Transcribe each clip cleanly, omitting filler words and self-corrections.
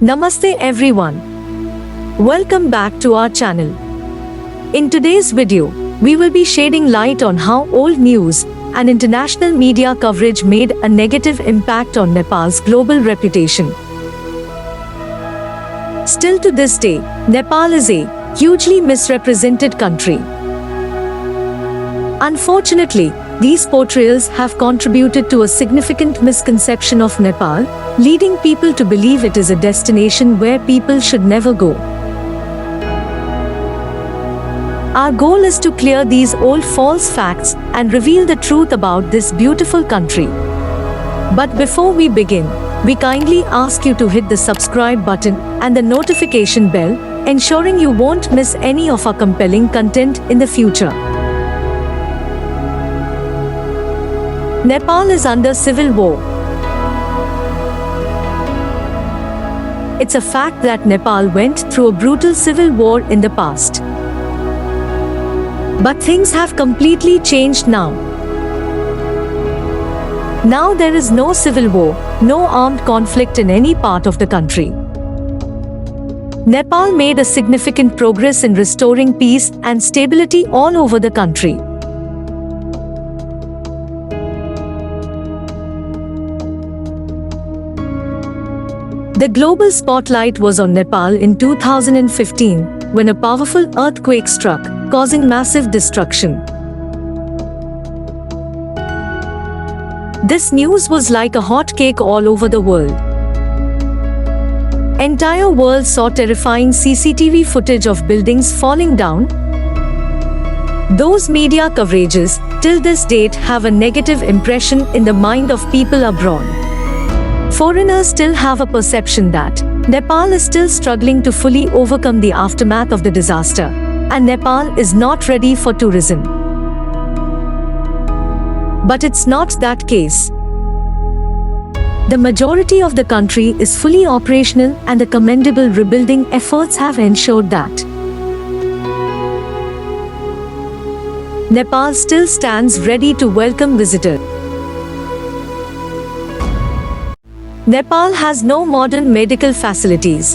Namaste everyone. Welcome back to our channel. In today's video, we will be shedding light on how old news and international media coverage made a negative impact on Nepal's global reputation. Still to this day, Nepal is a hugely misrepresented country. Unfortunately, these portrayals have contributed to a significant misconception of Nepal, leading people to believe it is a destination where people should never go. Our goal is to clear these old false facts and reveal the truth about this beautiful country. But before we begin, we kindly ask you to hit the subscribe button and the notification bell, ensuring you won't miss any of our compelling content in the future. Nepal is under civil war. It's a fact that Nepal went through a brutal civil war in the past. But things have completely changed now. Now there is no civil war, no armed conflict in any part of the country. Nepal made a significant progress in restoring peace and stability all over the country. The global spotlight was on Nepal in 2015, when a powerful earthquake struck, causing massive destruction. This news was like a hot cake all over the world. Entire world saw terrifying CCTV footage of buildings falling down. Those media coverages, till this date, have a negative impression in the mind of people abroad. Foreigners still have a perception that Nepal is still struggling to fully overcome the aftermath of the disaster, and Nepal is not ready for tourism. But it's not that case. The majority of the country is fully operational, and the commendable rebuilding efforts have ensured that Nepal still stands ready to welcome visitors. Nepal has no modern medical facilities.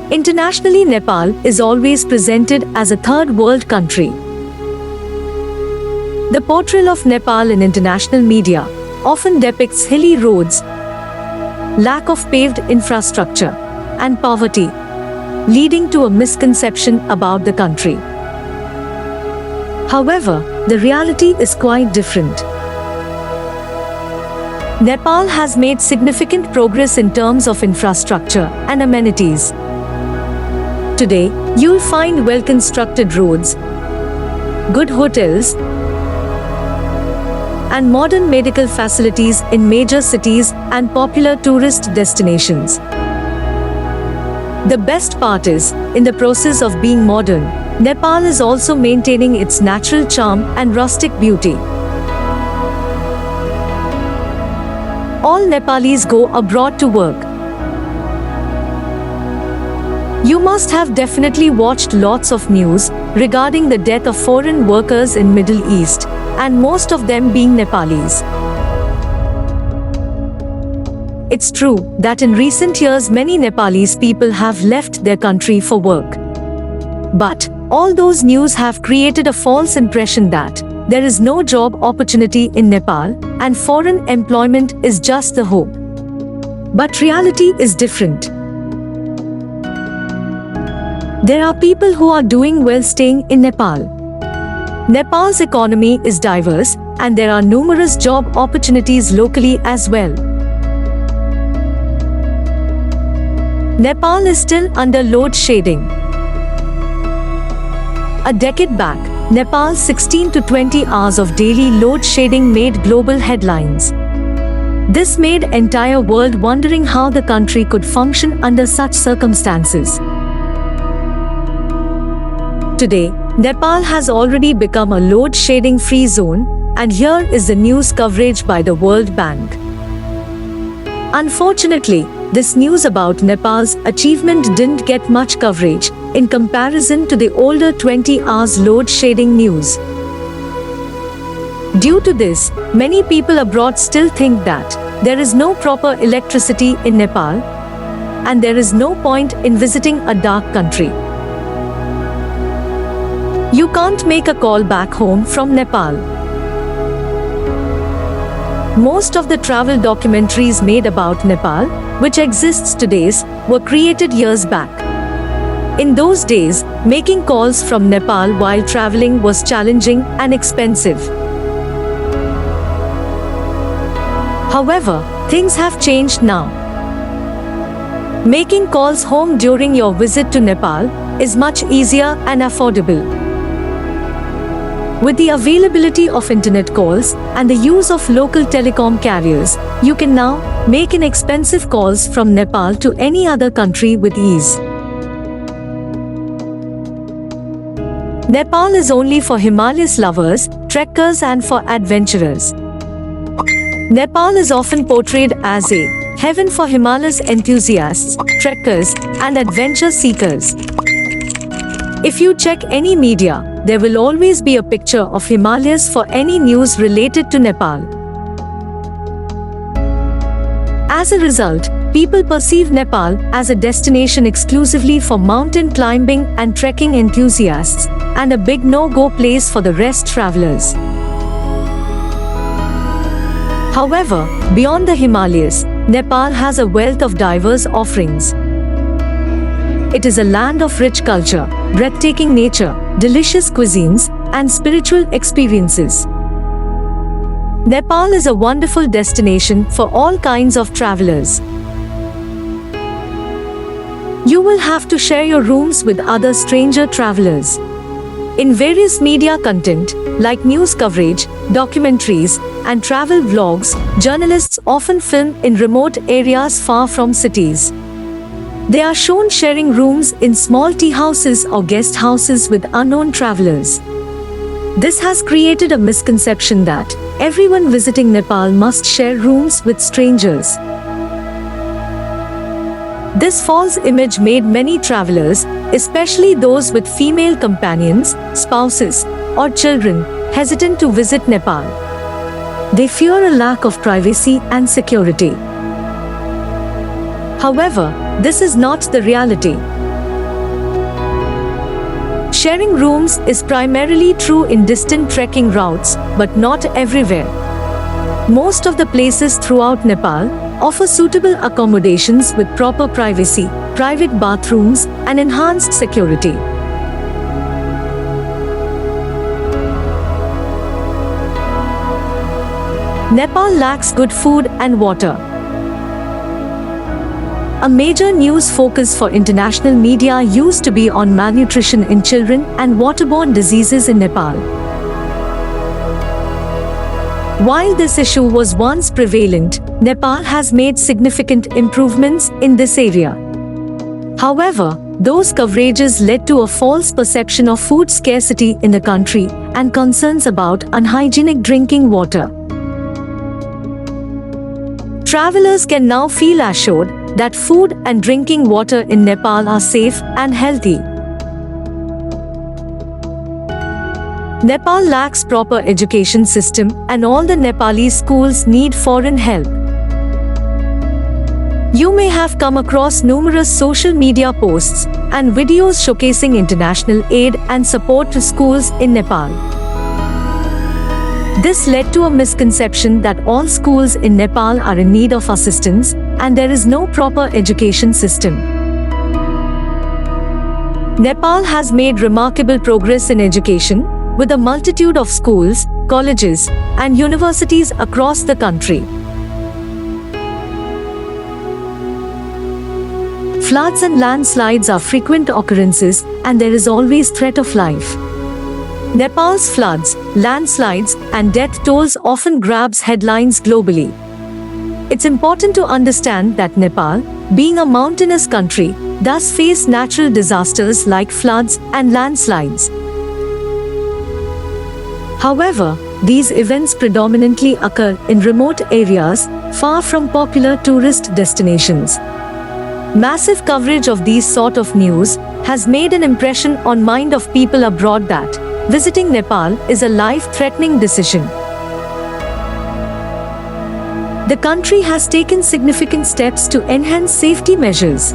Internationally, Nepal is always presented as a third world country. The portrayal of Nepal in international media often depicts hilly roads, lack of paved infrastructure, and poverty, leading to a misconception about the country. However, the reality is quite different. Nepal has made significant progress in terms of infrastructure and amenities. Today, you'll find well-constructed roads, good hotels, and modern medical facilities in major cities and popular tourist destinations. The best part is, in the process of being modern, Nepal is also maintaining its natural charm and rustic beauty. All Nepalis go abroad to work. You must have definitely watched lots of news regarding the death of foreign workers in Middle East, and most of them being Nepalis. It's true that in recent years many Nepalese people have left their country for work. But all those news have created a false impression that there is no job opportunity in Nepal, and foreign employment is just the hope. But reality is different. There are people who are doing well staying in Nepal. Nepal's economy is diverse, and there are numerous job opportunities locally as well. Nepal is still under load shedding. A decade back, Nepal's 16 to 20 hours of daily load shedding made global headlines. This made the entire world wondering how the country could function under such circumstances. Today, Nepal has already become a load shedding free zone, and here is the news coverage by the World Bank. Unfortunately, this news about Nepal's achievement didn't get much coverage in comparison to the older 20 hours load shedding news. Due to this, many people abroad still think that there is no proper electricity in Nepal, and there is no point in visiting a dark country. You can't make a call back home from Nepal. Most of the travel documentaries made about Nepal, which exists today, were created years back. In those days, making calls from Nepal while traveling was challenging and expensive. However, things have changed now. Making calls home during your visit to Nepal is much easier and affordable. With the availability of internet calls and the use of local telecom carriers, you can now make inexpensive calls from Nepal to any other country with ease. Nepal is only for Himalayas lovers, trekkers and for adventurers. Nepal is often portrayed as a heaven for Himalayas enthusiasts, trekkers and adventure seekers. If you check any media, there will always be a picture of Himalayas for any news related to Nepal. As a result, people perceive Nepal as a destination exclusively for mountain climbing and trekking enthusiasts, and a big no-go place for the rest travelers. However, beyond the Himalayas, Nepal has a wealth of diverse offerings. It is a land of rich culture, breathtaking nature, delicious cuisines, and spiritual experiences. Nepal is a wonderful destination for all kinds of travelers. You will have to share your rooms with other stranger travelers. In various media content, like news coverage, documentaries, and travel vlogs, journalists often film in remote areas far from cities. They are shown sharing rooms in small tea houses or guest houses with unknown travelers. This has created a misconception that everyone visiting Nepal must share rooms with strangers. This false image made many travelers, especially those with female companions, spouses, or children, hesitant to visit Nepal. They fear a lack of privacy and security. However, this is not the reality. Sharing rooms is primarily true in distant trekking routes, but not everywhere. Most of the places throughout Nepal offer suitable accommodations with proper privacy, private bathrooms, and enhanced security. Nepal lacks good food and water. A major news focus for international media used to be on malnutrition in children and waterborne diseases in Nepal. While this issue was once prevalent, Nepal has made significant improvements in this area. However, those coverages led to a false perception of food scarcity in the country and concerns about unhygienic drinking water. Travelers can now feel assured that food and drinking water in Nepal are safe and healthy. Nepal lacks proper education system and all the Nepali schools need foreign help. You may have come across numerous social media posts and videos showcasing international aid and support to schools in Nepal. This led to a misconception that all schools in Nepal are in need of assistance and there is no proper education system. Nepal has made remarkable progress in education, with a multitude of schools, colleges, and universities across the country. Floods and landslides are frequent occurrences, and there is always threat of life. Nepal's floods, landslides, and death tolls often grabs headlines globally. It's important to understand that Nepal, being a mountainous country, does face natural disasters like floods and landslides. However, these events predominantly occur in remote areas, far from popular tourist destinations. Massive coverage of these sort of news has made an impression on mind of people abroad that visiting Nepal is a life-threatening decision. The country has taken significant steps to enhance safety measures.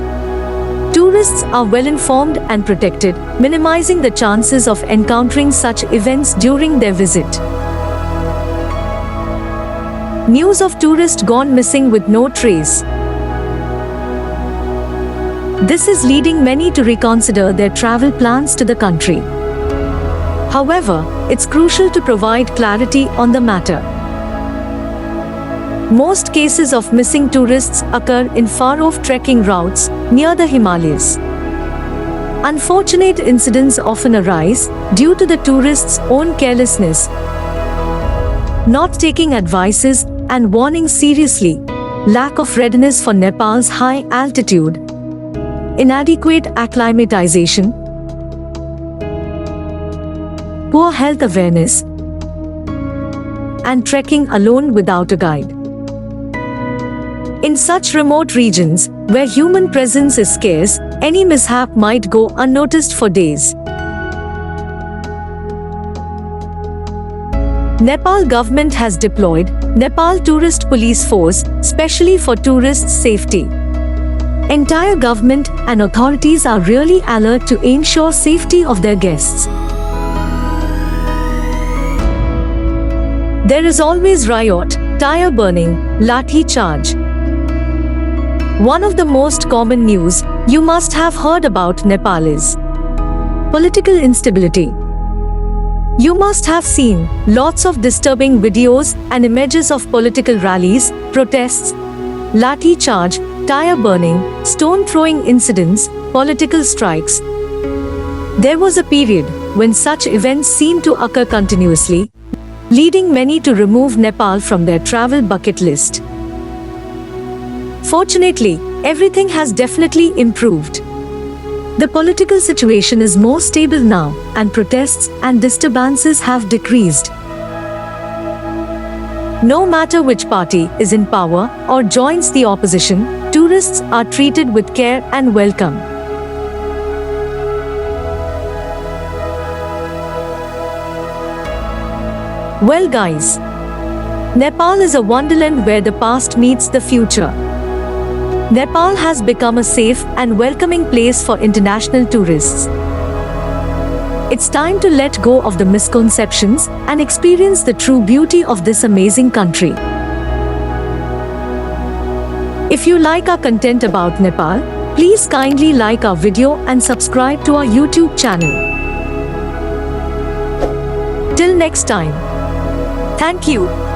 Tourists are well informed and protected, minimizing the chances of encountering such events during their visit. News of tourists gone missing with no trace. This is leading many to reconsider their travel plans to the country. However, it's crucial to provide clarity on the matter. Most cases of missing tourists occur in far-off trekking routes near the Himalayas. Unfortunate incidents often arise due to the tourists' own carelessness, not taking advices and warnings seriously, lack of readiness for Nepal's high altitude, inadequate acclimatization, poor health awareness, and trekking alone without a guide. In such remote regions, where human presence is scarce, any mishap might go unnoticed for days. Nepal government has deployed Nepal Tourist Police Force specially for tourists' safety. Entire government and authorities are really alert to ensure safety of their guests. There is always riot, tire burning, lathi charge. One of the most common news you must have heard about Nepal is political instability. You must have seen lots of disturbing videos and images of political rallies, protests, lathi charge, tire burning, stone throwing incidents, political strikes. There was a period when such events seemed to occur continuously, leading many to remove Nepal from their travel bucket list. Fortunately, everything has definitely improved. The political situation is more stable now, and protests and disturbances have decreased. No matter which party is in power or joins the opposition, tourists are treated with care and welcome. Well guys, Nepal is a wonderland where the past meets the future. Nepal has become a safe and welcoming place for international tourists. It's time to let go of the misconceptions and experience the true beauty of this amazing country. If you like our content about Nepal, please kindly like our video and subscribe to our YouTube channel. Till next time. Thank you.